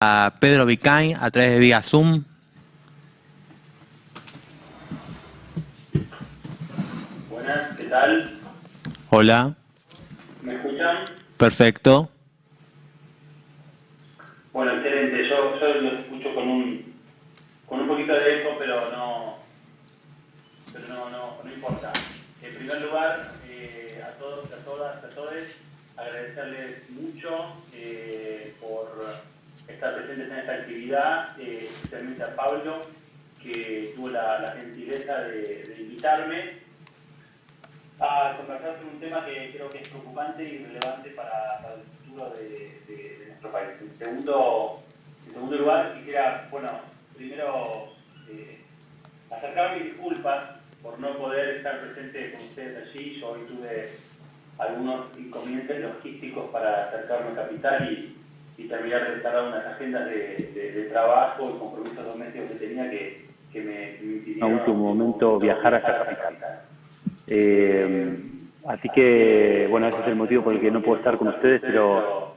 a Pedro Vicain a través de vía Zoom. Buenas, ¿qué tal? Hola. ¿Me escuchan? Perfecto. Bueno, excelente. Yo los escucho con un poquito de eco, pero no importa. En primer lugar, a todos, a todas, a todos, agradecerles mucho por estar presentes en esta actividad, especialmente a Pablo, que tuvo la gentileza de invitarme a conversar sobre un tema que creo que es preocupante y relevante para el futuro de nuestro país. En segundo lugar, quisiera, primero acercar mis disculpas por no poder estar presente con ustedes allí. Yo hoy tuve algunos inconvenientes logísticos para acercarme a Capital y terminar de cerrar unas agendas de trabajo y compromisos domésticos que tenía que me impidieron a último momento viajar hasta Capital. Así que, bueno, ese es el motivo por el que no puedo estar con ustedes, pero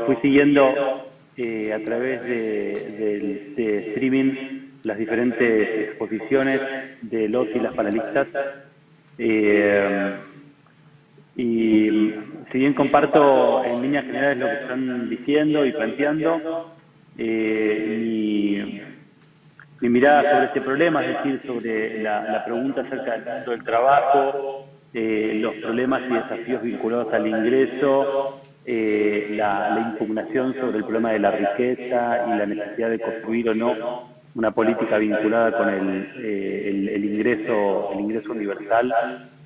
fui siguiendo a través de streaming las diferentes exposiciones de los y las panelistas. Y si bien comparto en líneas generales lo que están diciendo y planteando, mi mirada sobre este problema, es decir, sobre la pregunta acerca del mundo del trabajo, los problemas y desafíos vinculados al ingreso, la impugnación sobre el problema de la riqueza y la necesidad de construir o no una política vinculada con el ingreso universal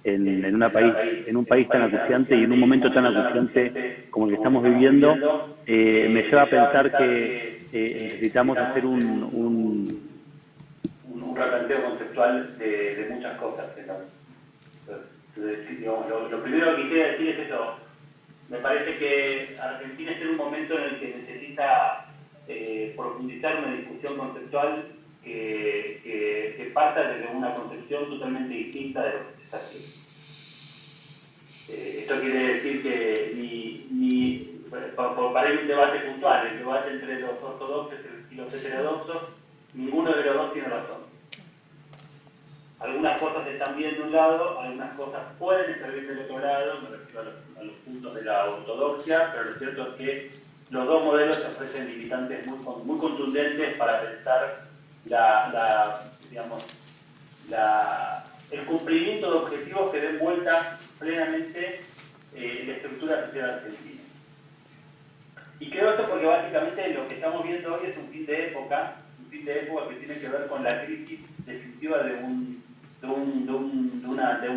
en un país tan acuciante y en un momento tan acuciante como el que estamos viviendo, me lleva a pensar que necesitamos hacer un replanteo conceptual de muchas cosas. Lo primero que quisiera decir es eso. Me parece que Argentina está en un momento en el que necesita profundizar una discusión conceptual que parta desde una concepción totalmente distinta de lo que se está haciendo. Esto quiere decir que para ir un debate puntual, el debate entre los ortodoxos y los heterodoxos, ninguno de los dos tiene razón. Algunas cosas están bien de un lado, algunas cosas pueden estar bien del otro lado, me refiero a los puntos de la ortodoxia, pero lo cierto es que los dos modelos ofrecen limitantes muy contundentes para pensar el cumplimiento de objetivos que den vuelta plenamente la estructura social argentina. Y creo esto porque básicamente lo que estamos viendo hoy es un fin de época que tiene que ver con la crisis definitiva de un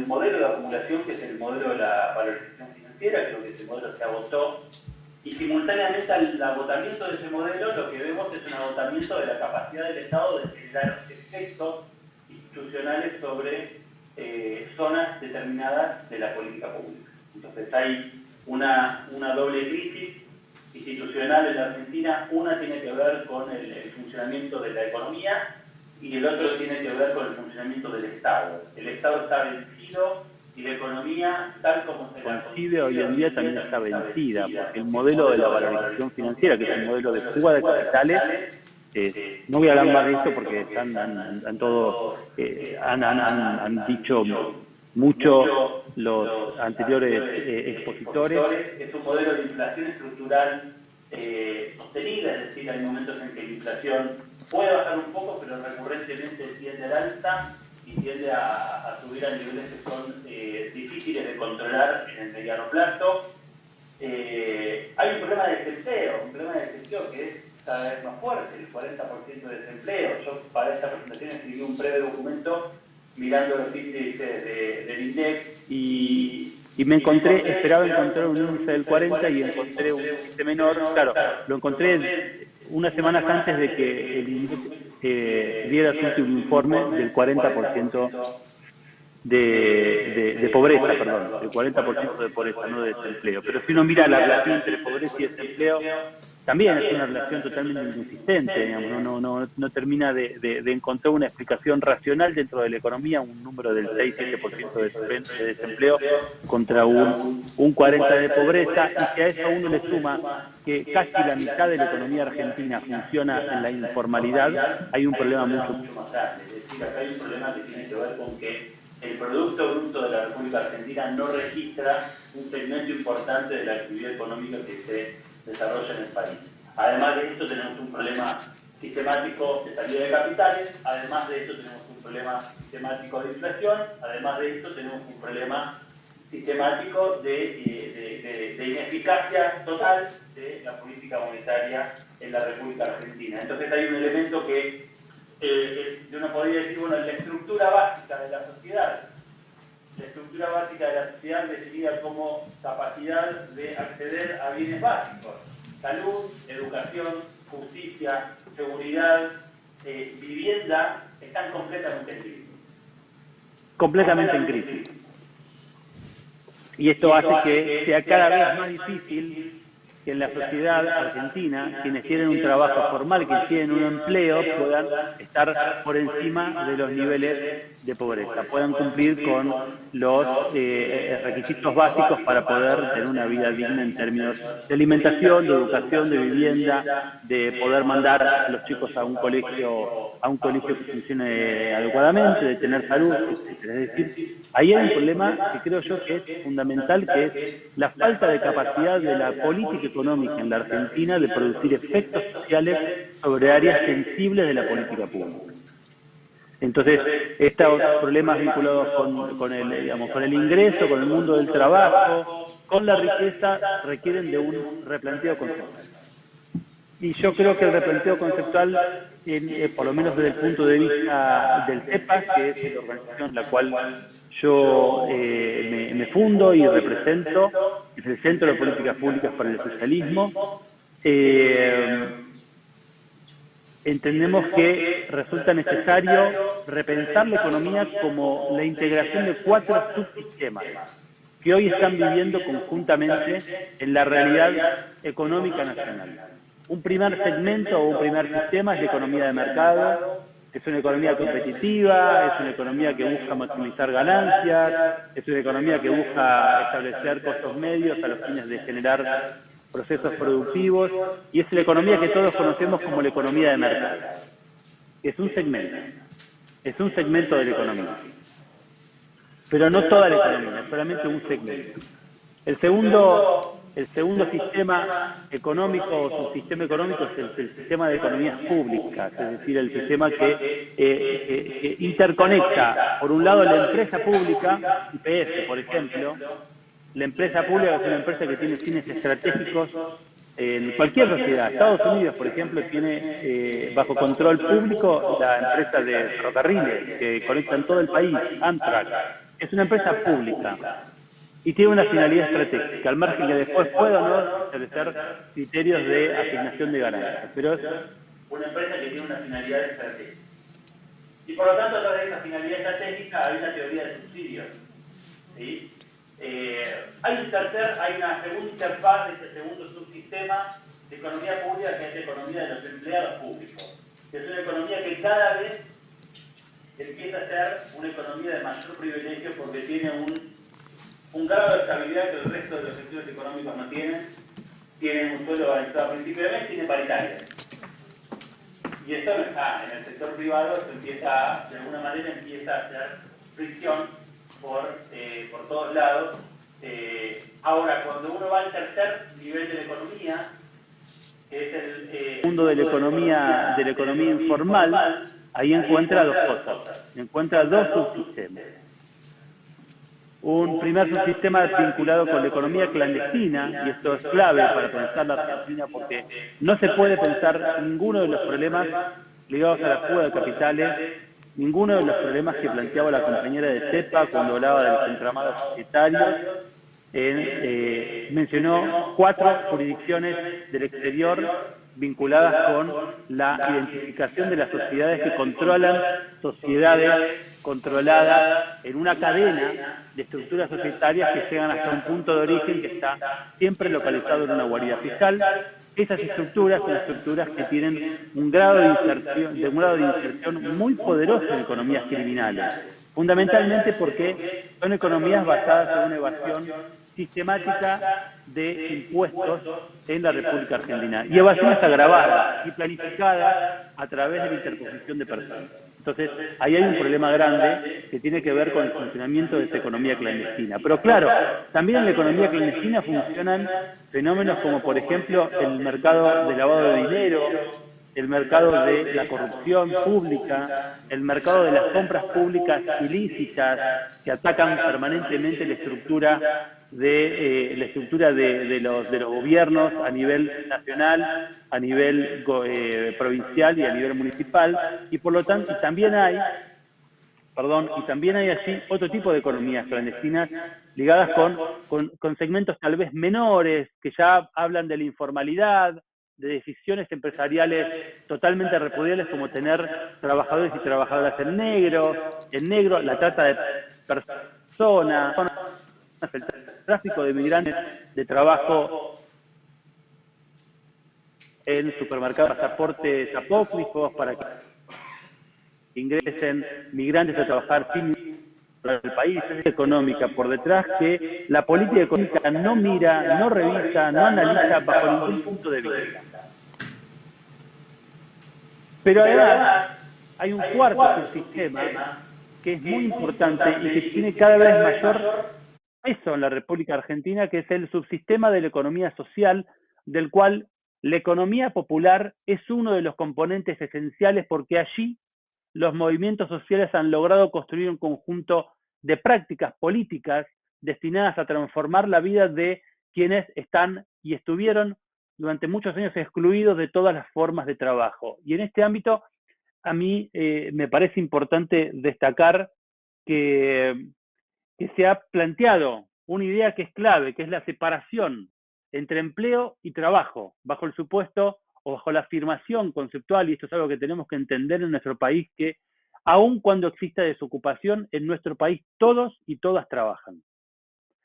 modelo de acumulación que es el modelo de la valorización financiera. Creo que ese modelo se agotó y simultáneamente al agotamiento de ese modelo lo que vemos es un agotamiento de la capacidad del Estado de generar efectos institucionales sobre zonas determinadas de la política pública. Entonces hay una doble crisis institucional en la Argentina. Una tiene que ver con el funcionamiento de la economía y el otro tiene que ver con el funcionamiento del Estado. El Estado está vencido y la economía, tal como se la concibe hoy en día, también está vencida, porque el modelo de la valorización financiera, que es un modelo de fuga de capitales, no voy a hablar más de esto porque han dicho mucho los anteriores expositores. Es un modelo de inflación estructural sostenida, es decir, hay momentos en que la inflación puede bajar un poco, pero recurrentemente tiende al alza y tiende a subir a niveles que son difíciles de controlar en el mediano plazo. Hay un problema de desempleo que es cada vez más fuerte, el 40% de desempleo. Yo para esta presentación escribí un breve documento mirando los índices del INDEC y esperaba encontrar un índice del 40 y encontré un índice menor. Claro, lo encontré unas semanas antes de que el INDEC diera su último informe del 40% de pobreza, del 40% de pobreza, no de desempleo. Pero si uno mira la relación entre pobreza y desempleo, también es una relación totalmente inconsistente, digamos, no termina de encontrar una explicación racional dentro de la economía, un número del 6-7% de desempleo contra un 40% de pobreza, y si a eso uno le suma que casi la mitad de la economía argentina funciona en la informalidad, hay un problema mucho más grande. Es decir, acá hay un problema que tiene que ver con que el Producto Bruto de la República Argentina no registra un segmento importante de la actividad económica que se desarrolla en el país. Además de esto tenemos un problema sistemático de salida de capitales, además de esto tenemos un problema sistemático de inflación, además de esto tenemos un problema sistemático de ineficacia total de la política monetaria en la República Argentina. Entonces hay un elemento que uno podría decir, bueno, la estructura básica de la sociedad. La estructura básica de la sociedad definida como capacidad de acceder a bienes básicos. Salud, educación, justicia, seguridad, vivienda, están completamente en crisis. Completamente en crisis. Y esto hace que sea cada vez más difícil que en la sociedad argentina, quienes tienen un trabajo formal, quienes tienen un empleo, puedan estar por encima de los niveles de pobreza, puedan cumplir con los requisitos básicos para poder tener una vida digna en términos de alimentación, de educación, de vivienda, de poder mandar a los chicos a un colegio que funcione adecuadamente, de tener salud, etc. Es decir, ahí hay un problema que creo yo que es fundamental, que es la falta de capacidad de la política económica en la Argentina de producir efectos sociales sobre áreas sensibles de la política pública. Entonces, estos problemas vinculados con el ingreso, con el mundo del trabajo, con la riqueza, requieren de un replanteo conceptual. Y yo creo que el replanteo conceptual, por lo menos desde el punto de vista del CEPAS, que es la organización en la cual yo me fundo y represento, es el Centro de Políticas Públicas para el Socialismo, entendemos que resulta necesario repensar la economía como la integración de 4 subsistemas que hoy están viviendo conjuntamente en la realidad económica nacional. Un primer segmento o un primer sistema es la economía de mercado. Es una economía competitiva, es una economía que busca maximizar ganancias, es una economía que busca establecer costos medios a los fines de generar procesos productivos, y es la economía que todos conocemos como la economía de mercado. Es un segmento de la economía. Pero no toda la economía, solamente un segmento. El segundo sistema económico o subsistema económico es el sistema de economías públicas, es decir, el sistema que interconecta, por un lado, la empresa pública, IPF, por ejemplo. La empresa pública es una empresa que tiene fines estratégicos en cualquier sociedad. Estados Unidos, por ejemplo, tiene bajo control público la empresa de ferrocarriles que conectan todo el país, Amtrak. Es una empresa pública y tiene una finalidad estratégica, al margen que después pueda o no establecer criterios de asignación de ganancias. Pero es una empresa que tiene una finalidad estratégica. Y por lo tanto, a través de esa finalidad estratégica hay una teoría de subsidios. ¿Sí? Hay una segunda interfaz de este segundo subsistema de economía pública, que es la economía de los empleados públicos. Es una economía que cada vez empieza a ser una economía de mayor privilegio porque tiene un grado de estabilidad que el resto de los sectores económicos no tienen. Tienen un sueldo garantizado a principio de mes, tiene paritaria. Y esto no está en el sector privado, esto de alguna manera empieza a hacer fricción por todos lados. Ahora, cuando uno va al tercer nivel de la economía, que es el mundo de la economía informal, ahí encuentra dos cosas, encuentra dos subsistemas. Un primer subsistema vinculado con la economía clandestina, y esto es clave para pensar la Argentina porque no se puede pensar ninguno de los problemas ligados a la fuga de capitales, ninguno de los problemas que planteaba la compañera de CEPA cuando hablaba de los entramados societarios. Mencionó 4 jurisdicciones del exterior vinculadas con la identificación de las sociedades que controlan sociedades controladas en una cadena de estructuras societarias que llegan hasta un punto de origen que está siempre localizado en una guarida fiscal, esas estructuras son estructuras que tienen un grado de inserción muy poderoso en economías criminales, fundamentalmente porque son economías basadas en una evasión sistemática de impuestos en la República Argentina, y evasiones agravadas y planificadas a través de la interposición de personas. Entonces, ahí hay un problema grande que tiene que ver con el funcionamiento de esta economía clandestina. Pero claro, también en la economía clandestina funcionan fenómenos como, por ejemplo, el mercado de lavado de dinero, el mercado de la corrupción pública, el mercado de las compras públicas ilícitas que atacan permanentemente la estructura de los gobiernos a nivel nacional, a nivel provincial y a nivel municipal, y por lo tanto también hay allí otro tipo de economías clandestinas ligadas con segmentos tal vez menores, que ya hablan de la informalidad, de decisiones empresariales totalmente repudiables, como tener trabajadores y trabajadoras en negro, la trata de personas, el tráfico de migrantes de trabajo en supermercados, pasaportes apócrifos para que ingresen migrantes a trabajar sin el país, es económica por detrás que la política económica no mira, no revisa, no analiza bajo ningún punto de vista. Pero además hay un cuarto subsistema que es muy importante y que tiene cada vez mayor peso en la República Argentina, que es el subsistema de la economía social, del cual la economía popular es uno de los componentes esenciales, porque allí los movimientos sociales han logrado construir un conjunto de prácticas políticas destinadas a transformar la vida de quienes están y estuvieron durante muchos años excluidos de todas las formas de trabajo. Y en este ámbito, a mí me parece importante destacar que se ha planteado una idea que es clave, que es la separación entre empleo y trabajo, bajo el supuesto o bajo la afirmación conceptual, y esto es algo que tenemos que entender en nuestro país, que aun cuando exista desocupación, en nuestro país todos y todas trabajan.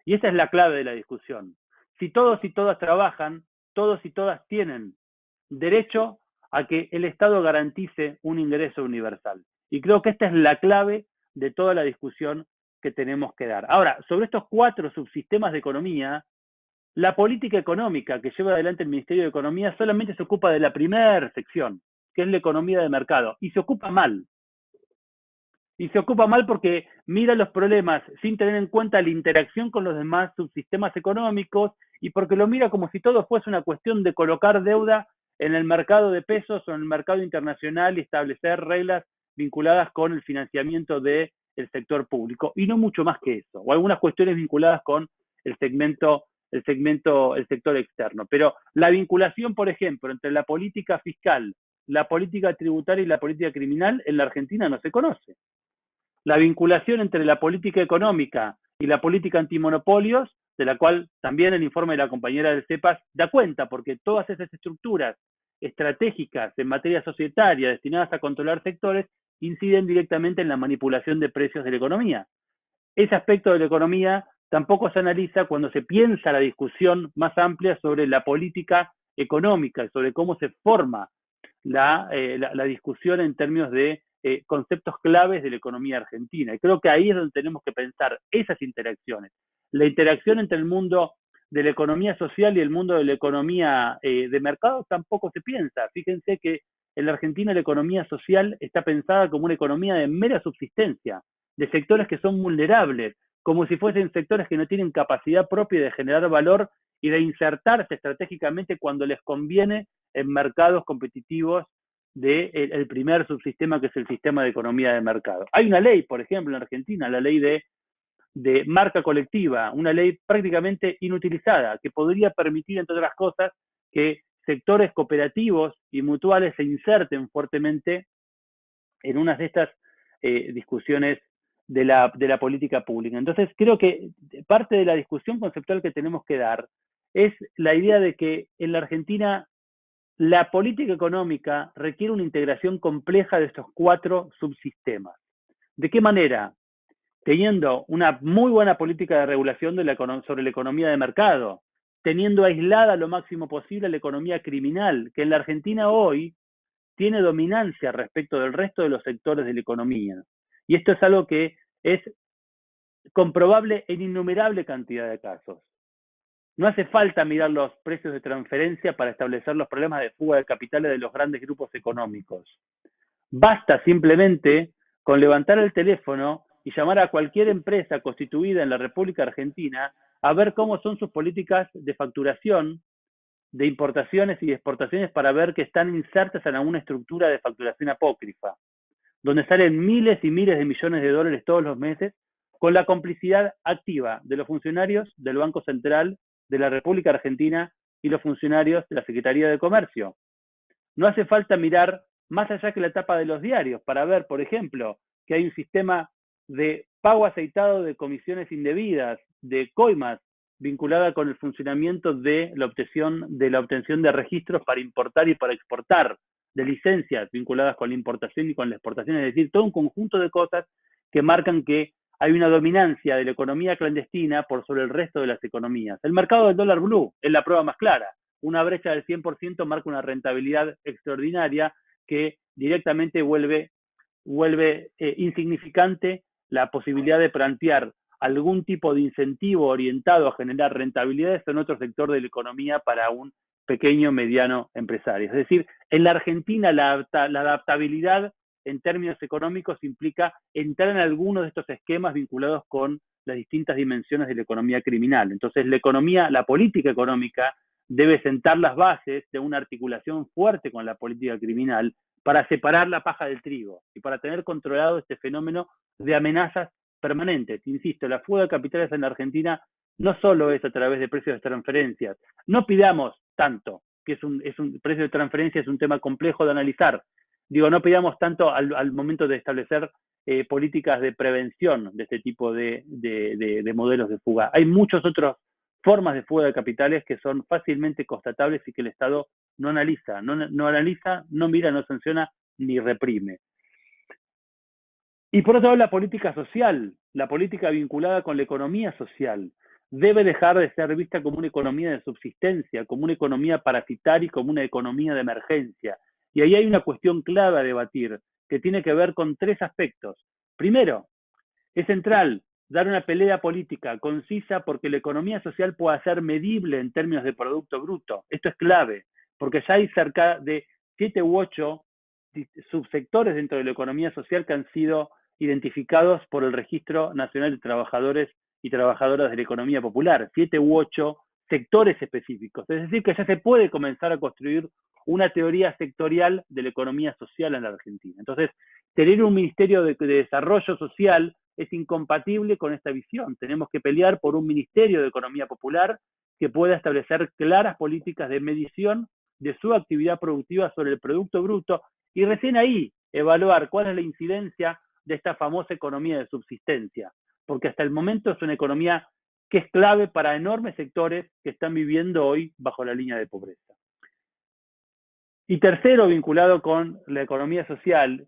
Y esa es la clave de la discusión. Si todos y todas trabajan, todos y todas tienen derecho a que el Estado garantice un ingreso universal. Y creo que esta es la clave de toda la discusión que tenemos que dar. Ahora, sobre estos 4 subsistemas de economía, la política económica que lleva adelante el Ministerio de Economía solamente se ocupa de la primera sección, que es la economía de mercado, y se ocupa mal. Y se ocupa mal porque mira los problemas sin tener en cuenta la interacción con los demás subsistemas económicos, y porque lo mira como si todo fuese una cuestión de colocar deuda en el mercado de pesos o en el mercado internacional y establecer reglas vinculadas con el financiamiento del sector público, y no mucho más que eso, o algunas cuestiones vinculadas con el sector externo. Pero la vinculación, por ejemplo, entre la política fiscal, la política tributaria y la política criminal en la Argentina no se conoce. La vinculación entre la política económica y la política antimonopolios, de la cual también el informe de la compañera del CEPAS da cuenta, porque todas esas estructuras estratégicas en materia societaria destinadas a controlar sectores inciden directamente en la manipulación de precios de la economía. Ese aspecto de la economía tampoco se analiza cuando se piensa la discusión más amplia sobre la política económica, sobre cómo se forma la discusión en términos de conceptos claves de la economía argentina. Y creo que ahí es donde tenemos que pensar esas interacciones. La interacción entre el mundo de la economía social y el mundo de la economía de mercado tampoco se piensa. Fíjense que en la Argentina la economía social está pensada como una economía de mera subsistencia, de sectores que son vulnerables, como si fuesen sectores que no tienen capacidad propia de generar valor y de insertarse estratégicamente cuando les conviene en mercados competitivos del primer subsistema, que es el sistema de economía de mercado. Hay una ley, por ejemplo, en Argentina, la ley de marca colectiva, una ley prácticamente inutilizada, que podría permitir, entre otras cosas, que sectores cooperativos y mutuales se inserten fuertemente en unas de estas discusiones de la política pública. Entonces, creo que parte de la discusión conceptual que tenemos que dar es la idea de que en la Argentina la política económica requiere una integración compleja de estos 4 subsistemas. ¿De qué manera? Teniendo una muy buena política de regulación sobre la economía de mercado, teniendo aislada lo máximo posible la economía criminal, que en la Argentina hoy tiene dominancia respecto del resto de los sectores de la economía. Y esto es algo que es comprobable en innumerable cantidad de casos. No hace falta mirar los precios de transferencia para establecer los problemas de fuga de capitales de los grandes grupos económicos. Basta simplemente con levantar el teléfono y llamar a cualquier empresa constituida en la República Argentina a ver cómo son sus políticas de facturación, de importaciones y de exportaciones, para ver que están insertas en alguna estructura de facturación apócrifa, donde salen miles y miles de millones de dólares todos los meses, con la complicidad activa de los funcionarios del Banco Central de la República Argentina y los funcionarios de la Secretaría de Comercio. No hace falta mirar más allá que la tapa de los diarios para ver, por ejemplo, que hay un sistema de pago aceitado de comisiones indebidas, de coimas, vinculada con el funcionamiento de la obtención de registros para importar y para exportar, de licencias vinculadas con la importación y con la exportación, es decir, todo un conjunto de cosas que marcan que hay una dominancia de la economía clandestina por sobre el resto de las economías. El mercado del dólar blue es la prueba más clara. Una brecha del 100% marca una rentabilidad extraordinaria que directamente vuelve insignificante la posibilidad de plantear algún tipo de incentivo orientado a generar rentabilidades en otro sector de la economía para un pequeño mediano empresario. Es decir, en la Argentina la adaptabilidad en términos económicos implica entrar en algunos de estos esquemas vinculados con las distintas dimensiones de la economía criminal. Entonces, la política económica debe sentar las bases de una articulación fuerte con la política criminal para separar la paja del trigo y para tener controlado este fenómeno de amenazas permanentes. Insisto, la fuga de capitales en la Argentina no solo es a través de precios de transferencias. No pidamos tanto, que es un precio de transferencia, es un tema complejo de analizar. Digo, no pidamos tanto al momento de establecer políticas de prevención de este tipo de modelos de fuga. Hay muchas otras formas de fuga de capitales que son fácilmente constatables y que el Estado no analiza, no mira, no sanciona ni reprime. Y por otro lado, la política social, la política vinculada con la economía social, debe dejar de ser vista como una economía de subsistencia, como una economía parasitaria y como una economía de emergencia. Y ahí hay una cuestión clave a debatir, que tiene que ver con tres aspectos. Primero, es central dar una pelea política concisa porque la economía social pueda ser medible en términos de Producto Bruto. Esto es clave, porque ya hay cerca de 7 u 8 subsectores dentro de la economía social que han sido identificados por el Registro Nacional de Trabajadores y Trabajadoras de la Economía Popular, 7 u 8 sectores específicos. Es decir, que ya se puede comenzar a construir una teoría sectorial de la economía social en la Argentina. Entonces, tener un Ministerio de Desarrollo Social es incompatible con esta visión. Tenemos que pelear por un Ministerio de Economía Popular que pueda establecer claras políticas de medición de su actividad productiva sobre el Producto Bruto y recién ahí evaluar cuál es la incidencia de esta famosa economía de subsistencia, porque hasta el momento es una economía que es clave para enormes sectores que están viviendo hoy bajo la línea de pobreza. Y tercero, vinculado con la economía social,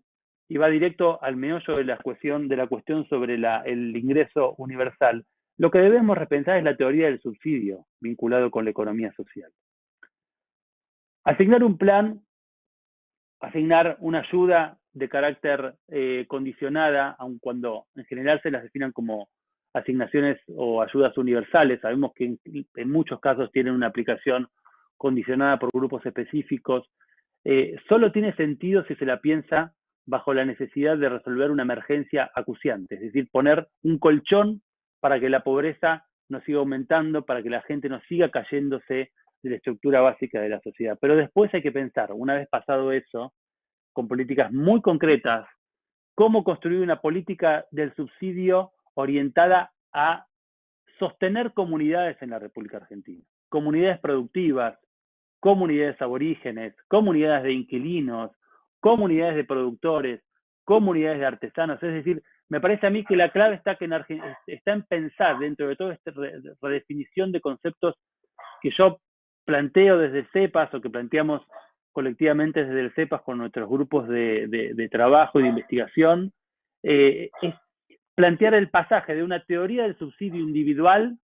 y va directo al meollo de la cuestión sobre el ingreso universal, lo que debemos repensar es la teoría del subsidio vinculado con la economía social. Asignar un plan, asignar una ayuda de carácter condicionada, aun cuando en general se las definan como asignaciones o ayudas universales, sabemos que en muchos casos tienen una aplicación condicionada por grupos específicos, solo tiene sentido si se la piensa bajo la necesidad de resolver una emergencia acuciante, es decir, poner un colchón para que la pobreza no siga aumentando, para que la gente no siga cayéndose de la estructura básica de la sociedad. Pero después hay que pensar, una vez pasado eso, con políticas muy concretas, cómo construir una política del subsidio orientada a sostener comunidades en la República Argentina, comunidades productivas, comunidades aborígenes, comunidades de inquilinos, comunidades de productores, comunidades de artesanos. Es decir, me parece a mí que la clave está en pensar dentro de toda esta redefinición de conceptos que yo planteo desde el CEPAS o que planteamos colectivamente desde el CEPAS con nuestros grupos de trabajo y de investigación, es plantear el pasaje de una teoría del subsidio individual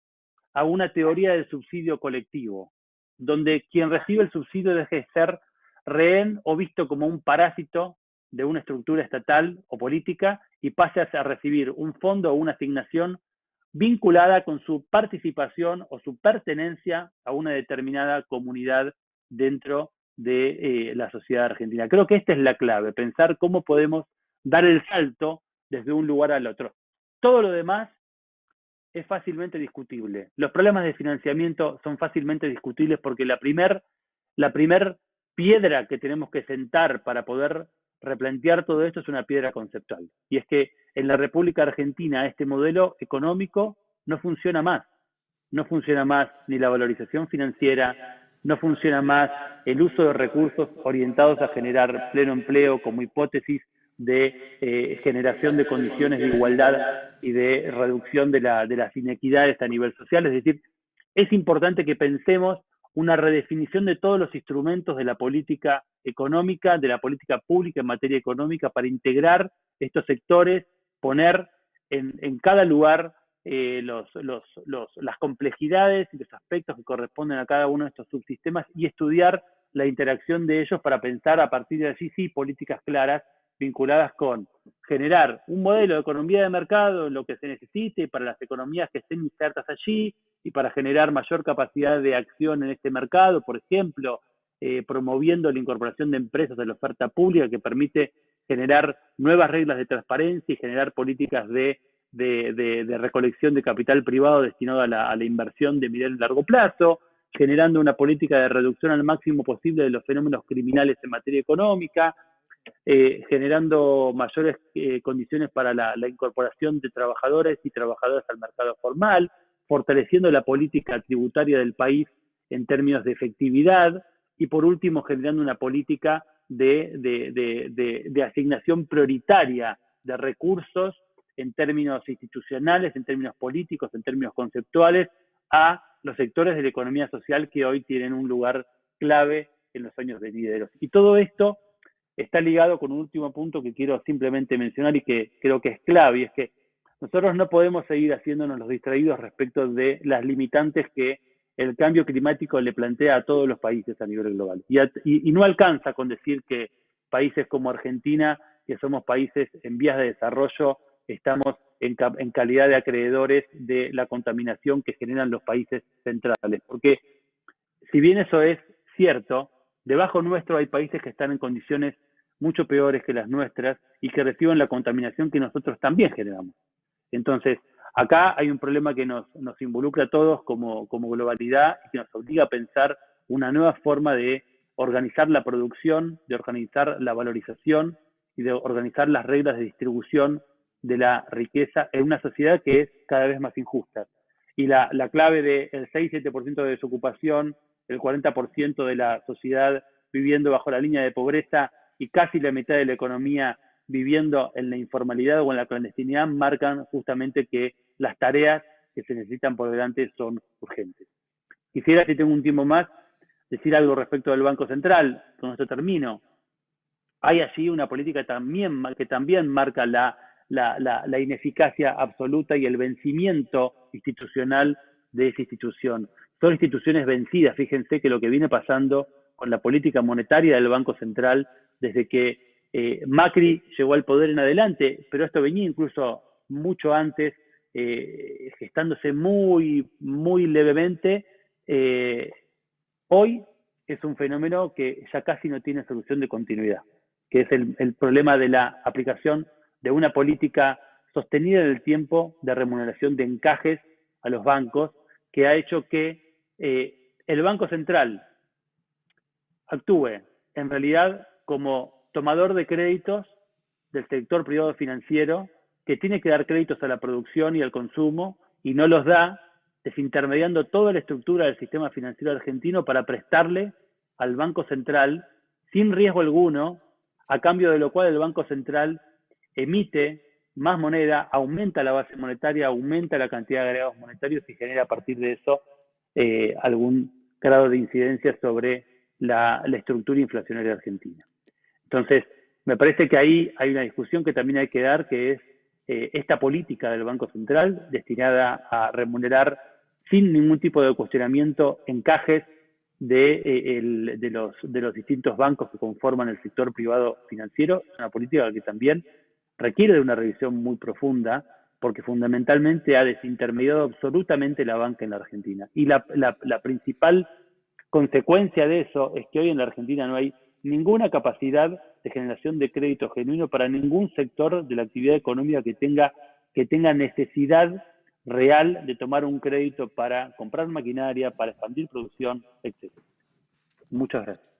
a una teoría del subsidio colectivo, donde quien recibe el subsidio deje de ser rehén o visto como un parásito de una estructura estatal o política y pase a recibir un fondo o una asignación vinculada con su participación o su pertenencia a una determinada comunidad dentro de la sociedad argentina. Creo que esta es la clave, pensar cómo podemos dar el salto desde un lugar al otro. Todo lo demás es fácilmente discutible. Los problemas de financiamiento son fácilmente discutibles porque la primer piedra que tenemos que sentar para poder replantear todo esto es una piedra conceptual. Y es que en la República Argentina este modelo económico no funciona más. No funciona más ni la valorización financiera, no funciona más el uso de recursos orientados a generar pleno empleo como hipótesis de generación de condiciones de igualdad y de reducción de las inequidades a nivel social. Es decir, es importante que pensemos una redefinición de todos los instrumentos de la política económica, de la política pública en materia económica para integrar estos sectores, poner en cada lugar las complejidades y los aspectos que corresponden a cada uno de estos subsistemas y estudiar la interacción de ellos para pensar a partir de allí sí políticas claras vinculadas con generar un modelo de economía de mercado en lo que se necesite para las economías que estén insertas allí y para generar mayor capacidad de acción en este mercado, por ejemplo, promoviendo la incorporación de empresas a la oferta pública que permite generar nuevas reglas de transparencia y generar políticas de recolección de capital privado destinado a la inversión de mediano y largo plazo, generando una política de reducción al máximo posible de los fenómenos criminales en materia económica, generando mayores condiciones para la incorporación de trabajadores y trabajadoras al mercado formal, fortaleciendo la política tributaria del país en términos de efectividad y por último generando una política de asignación prioritaria de recursos en términos institucionales, en términos políticos, en términos conceptuales, a los sectores de la economía social que hoy tienen un lugar clave en los años venideros. Y todo esto está ligado con un último punto que quiero simplemente mencionar y que creo que es clave, y es que nosotros no podemos seguir haciéndonos los distraídos respecto de las limitantes que el cambio climático le plantea a todos los países a nivel global. Y no alcanza con decir que países como Argentina, que somos países en vías de desarrollo, estamos en calidad de acreedores de la contaminación que generan los países centrales. Porque si bien eso es cierto, debajo nuestro hay países que están en condiciones mucho peores que las nuestras y que reciben la contaminación que nosotros también generamos. Entonces, acá hay un problema que nos involucra a todos como globalidad y que nos obliga a pensar una nueva forma de organizar la producción, de organizar la valorización y de organizar las reglas de distribución de la riqueza en una sociedad que es cada vez más injusta. Y la clave del 6-7% de desocupación, el 40% de la sociedad viviendo bajo la línea de pobreza y casi la mitad de la economía viviendo en la informalidad o en la clandestinidad marcan justamente que las tareas que se necesitan por delante son urgentes. Quisiera, si tengo un tiempo más, decir algo respecto del Banco Central. Con esto termino. Hay allí una política que también marca la ineficacia absoluta y el vencimiento institucional de esa institución. Son instituciones vencidas. Fíjense que lo que viene pasando con la política monetaria del Banco Central desde que Macri llegó al poder en adelante, pero esto venía incluso mucho antes, gestándose muy, muy levemente. Hoy es un fenómeno que ya casi no tiene solución de continuidad, que es el problema de la aplicación de una política sostenida en el tiempo de remuneración de encajes a los bancos, que ha hecho que el Banco Central actúe en realidad como tomador de créditos del sector privado financiero que tiene que dar créditos a la producción y al consumo y no los da, desintermediando toda la estructura del sistema financiero argentino para prestarle al Banco Central sin riesgo alguno, a cambio de lo cual el Banco Central emite más moneda, aumenta la base monetaria, aumenta la cantidad de agregados monetarios y genera a partir de eso algún grado de incidencia sobre la estructura inflacionaria argentina. Entonces, me parece que ahí hay una discusión que también hay que dar, que es esta política del Banco Central destinada a remunerar sin ningún tipo de cuestionamiento, encajes de los distintos bancos que conforman el sector privado financiero. Es una política que también requiere de una revisión muy profunda, porque fundamentalmente ha desintermediado absolutamente la banca en la Argentina. Y la principal consecuencia de eso es que hoy en la Argentina no hay ninguna capacidad de generación de crédito genuino para ningún sector de la actividad económica que tenga necesidad real de tomar un crédito para comprar maquinaria, para expandir producción, etc. Muchas gracias.